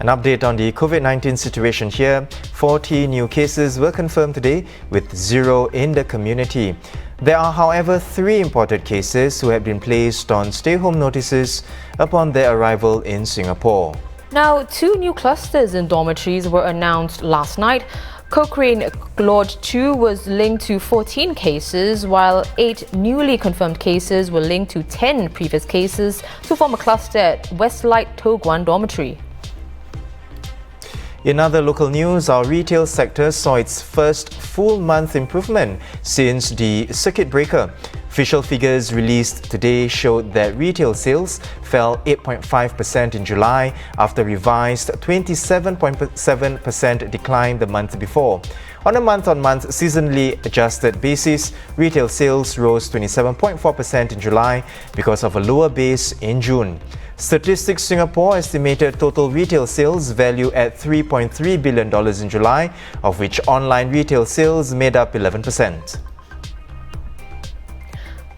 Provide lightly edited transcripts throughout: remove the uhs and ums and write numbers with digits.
An update on the COVID-19 situation here. 40 new cases were confirmed today, with 0 in the community. There are, however, 3 imported cases who have been placed on stay-home notices upon their arrival in Singapore. Now, 2 new clusters in dormitories were announced last night. Cochrane Lodge 2 was linked to 14 cases, while 8 newly confirmed cases were linked to 10 previous cases to form a cluster at Westlight Toh Guan Dormitory. In other local news, our retail sector saw its first full month improvement since the circuit breaker. Official figures released today showed that retail sales fell 8.5% in July after revised 27.7% decline the month before. On a month-on-month seasonally adjusted basis, retail sales rose 27.4% in July because of a lower base in June. Statistics Singapore estimated total retail sales value at $3.3 billion in July, of which online retail sales made up 11%.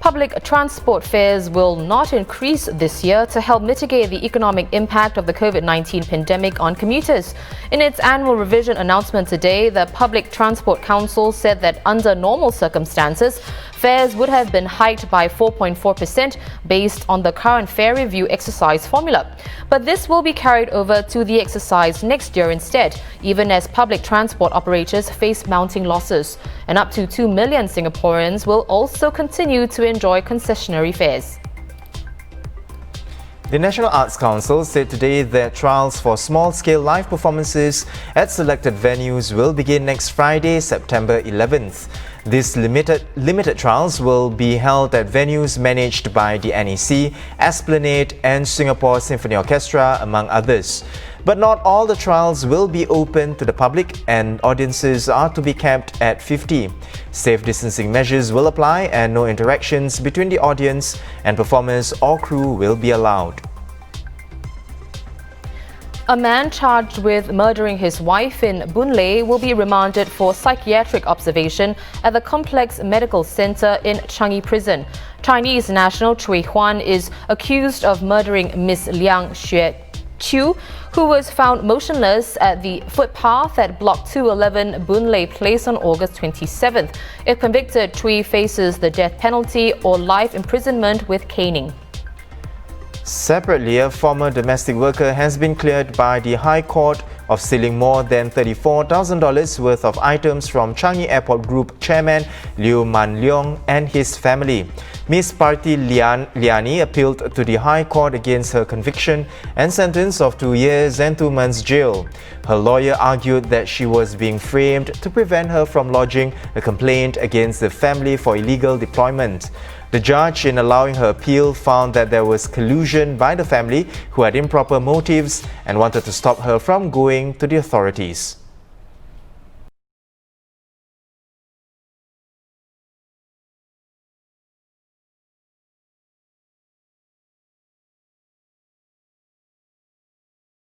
Public transport fares will not increase this year to help mitigate the economic impact of the COVID-19 pandemic on commuters. In its annual revision announcement today, the Public Transport Council said that under normal circumstances, fares would have been hiked by 4.4% based on the current fare review exercise formula. But this will be carried over to the exercise next year instead, even as public transport operators face mounting losses. And up to 2 million Singaporeans will also continue to enjoy concessionary fares. The National Arts Council said today that trials for small-scale live performances at selected venues will begin next Friday, September 11th. These limited trials will be held at venues managed by the NEC, Esplanade and Singapore Symphony Orchestra, among others. But not all the trials will be open to the public, and audiences are to be capped at 50. Safe distancing measures will apply and no interactions between the audience and performers or crew will be allowed. A man charged with murdering his wife in Boon Lay will be remanded for psychiatric observation at the Complex Medical Centre in Changi Prison. Chinese national Cui Huan is accused of murdering Miss Liang Xue-Chu, who was found motionless at the footpath at Block 211 Boon Lay Place on August 27th. If convicted, Cui faces the death penalty or life imprisonment with caning. Separately, a former domestic worker has been cleared by the High Court of stealing more than $34,000 worth of items from Changi Airport Group chairman Liu Man Leong and his family. Ms. Parthi Liani appealed to the High Court against her conviction and sentence of 2 years and 2 months jail. Her lawyer argued that she was being framed to prevent her from lodging a complaint against the family for illegal deployment. The judge, in allowing her appeal, found that there was collusion by the family who had improper motives and wanted to stop her from going to the authorities.